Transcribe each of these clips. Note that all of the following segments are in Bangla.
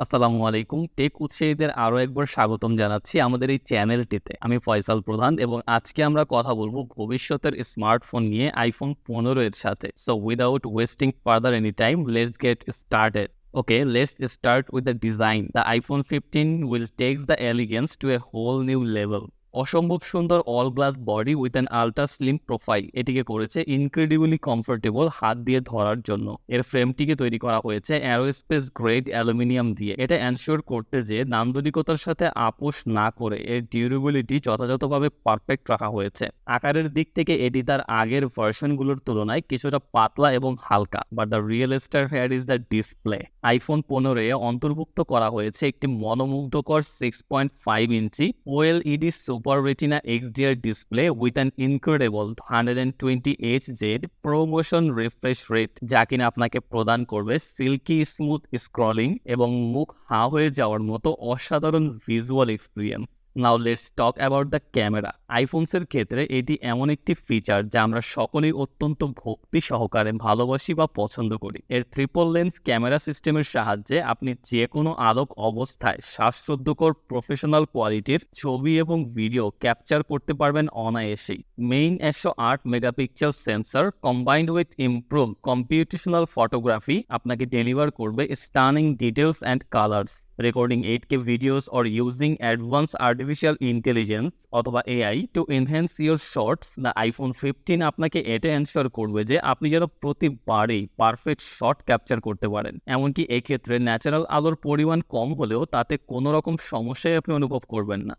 আসসালামু আলাইকুম। টেক উৎসাহীদের আরও একবার স্বাগতম জানাচ্ছি আমাদের এই চ্যানেলটিতে। আমি ফয়সাল প্রধান এবং আজকে আমরা কথা বলবো ভবিষ্যতের স্মার্টফোন নিয়ে iPhone 15 এর সাথে। So without wasting further any time, let's get started. Okay, let's start with the design. The iPhone 15 will take the elegance to a whole new level. অসম্ভব সুন্দর all glass body with an ultra slim profile এটিকে করেছে ইনক্রেডিবলি কমফোর্টেবল হাত দিয়ে ধরার জন্য। এর ফ্রেমটিকে তৈরি করা হয়েছে অ্যারোস্পেস গ্রেড অ্যালুমিনিয়াম দিয়ে। এটা এনশিওর করতে যে নান্দনিকতার সাথে আপোষ না করে এর ডিউরেবিলিটি যথাযথভাবে পারফেক্ট রাখা হয়েছে। আকারের দিক থেকে এটি তার আগের ভার্সনগুলোর তুলনায় কিছুটা পাতলা এবং হালকা, but the real star hair is the display. iPhone 15 অন্তর্ভুক্ত করা হয়েছে একটি মনোমুগ্ধকর 6.5 ইঞ্চি OLED super retina XDR display with an incredible 120Hz promotion refresh rate, যা কিনা আপনাকে প্রদান করবে সিল্কি স্মুথ স্ক্রলিং এবং মুখ হাঁ হয়ে যাওয়ার মতো অসাধারণ visual experience. Now let's talk about the camera. আইফোনসের ক্ষেত্রে এটি এমন একটি ফিচার যা আমরা সকলেই অত্যন্ত ভক্তি সহকারে ভালোবাসি বা পছন্দ করি। এর ট্রিপল লেন্স ক্যামেরা সিস্টেমের সাহায্যে আপনি যে কোনো আলোক অবস্থায় শ্বাসরুদ্ধকর প্রফেশনাল কোয়ালিটির ছবি এবং ভিডিও ক্যাপচার করতে পারবেন অনায়াসেই। Main 108 megapixel sensor combined with improve computational photography আপনাকে ডেলিভার করবে stunning details and colours. Recording 8K videos or using advanced artificial intelligence অথবা AI to enhance your shots, the iPhone 15 আপনাকে এটা এনশিওর করবে যে আপনি যেন প্রতিবারেই পারফেক্ট শট ক্যাপচার করতে পারেন। এমনকি এক্ষেত্রে ন্যাচারাল আলোর পরিমাণ কম হলেও তাতে কোনো রকম সমস্যাই আপনি অনুভব করবেন না।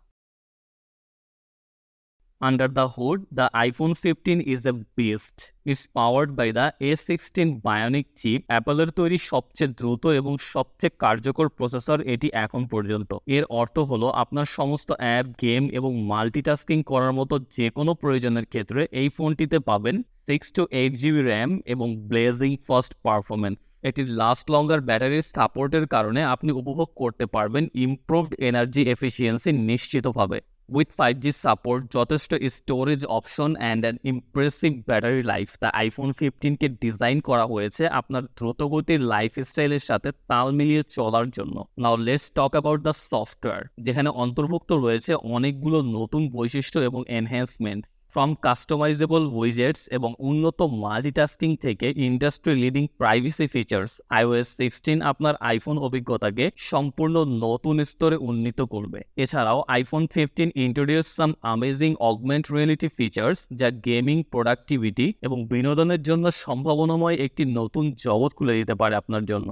Under the hood, the iPhone 15 is a beast. It's powered by the A16 Bionic chip, অ্যাপলের তৈরি সবচেয়ে দ্রুত এবং সবচেয়ে কার্যকর প্রসেসর এটি এখন পর্যন্ত। এর অর্থ হলো আপনার সমস্ত অ্যাপ, গেম এবং মাল্টিটাস্কিং করার মতো যে কোনো প্রয়োজনের ক্ষেত্রে এই ফোনটিতে পাবেন 6 to 8GB র্যাম এবং ব্লেজিং ফাস্ট পারফরমেন্স। এটির লাস্ট লঙ্গার ব্যাটারির সাপোর্টের কারণে আপনি উপভোগ করতে পারবেন ইমপ্রুভড এনার্জি এফিসিয়েন্সি নিশ্চিতভাবে। With 5G support, যথেষ্ট storage option and an impressive battery life, the iPhone 15কে ডিজাইন করা হয়েছে আপনার দ্রুতগতির লাইফস্টাইলের সাথে তাল মিলিয়ে চলার জন্য। নাও let's talk about the software, যেখানে অন্তর্ভুক্ত রয়েছে অনেকগুলো নতুন বৈশিষ্ট্য এবং এনহ্যান্সমেন্টস। ফ্রম কাস্টমাইজেবল উইজেটস এবং উন্নত মাল্টিটাস্কিং থেকে industry leading privacy features, iOS 16 আপনার আইফোন অভিজ্ঞতাকে সম্পূর্ণ নতুন স্তরে উন্নীত করবে। এছাড়াও iPhone 15 ইন্ট্রোডিউস সাম অ্যামেজিং অগমেন্ট রিয়েলিটি ফিচার্স, যা গেমিং, প্রোডাক্টিভিটি এবং বিনোদনের জন্য সম্ভাবনাময় একটি নতুন জগৎ খুলে দিতে পারে আপনার জন্য।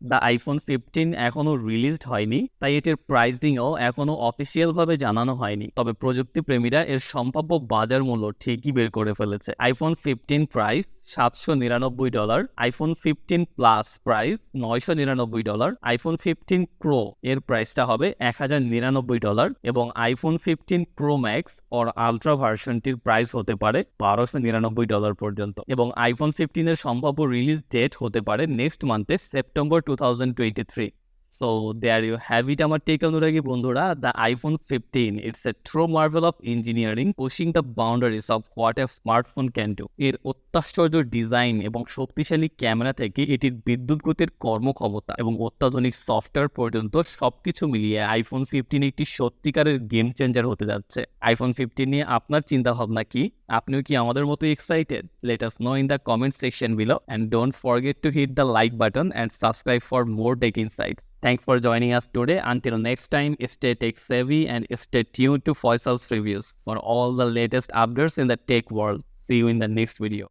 দ্য iPhone 15 এখনও রিলিজড হয়নি, তাই এটির প্রাইসিংও এখনও অফিসিয়ালভাবে জানানো হয়নি। তবে প্রযুক্তিপ্রেমীরা এর সম্ভাব্য বাজার মূল্য ঠিকই বের করে ফেলেছে। iPhone 15 price $799, iPhone 15 plus price $999, iPhone 15 Pro এর প্রাইসটা হবে $1099 এবং iPhone 15 Pro Max or ultra ভার্সনটির প্রাইস হতে পারে $1299 পর্যন্ত এবং iPhone 15 এর সম্ভাব্য রিলিজ ডেট হতে পারে নেক্সট মান্থে September 2023। So there you have it, আমার টেক অনুরাগী বন্ধুরা। The iPhone 15, it's a true marvel of engineering, pushing the boundaries of what a smartphone can do. এর অত্যাশ্চর্য ডিজাইন এবং শক্তিশালী ক্যামেরা থেকে এটির বিদ্যুৎ গতির কর্মক্ষমতা এবং অত্যাধুনিক সফটওয়্যার পর্যন্ত সবকিছু মিলিয়ে iPhone 15 একটি সত্যিকারের গেম চেঞ্জার হতে যাচ্ছে। iPhone 15 নিয়ে আপনার চিন্তা ভাবনা কি? আপনিও কি আমাদের মতো excited? Let us know in the comment section below and don't forget to hit the like button and subscribe for more tech insights. Thanks for joining us today. Until next time, stay tech savvy and stay tuned to Faisal's reviews for all the latest updates in the tech world. See you in the next video.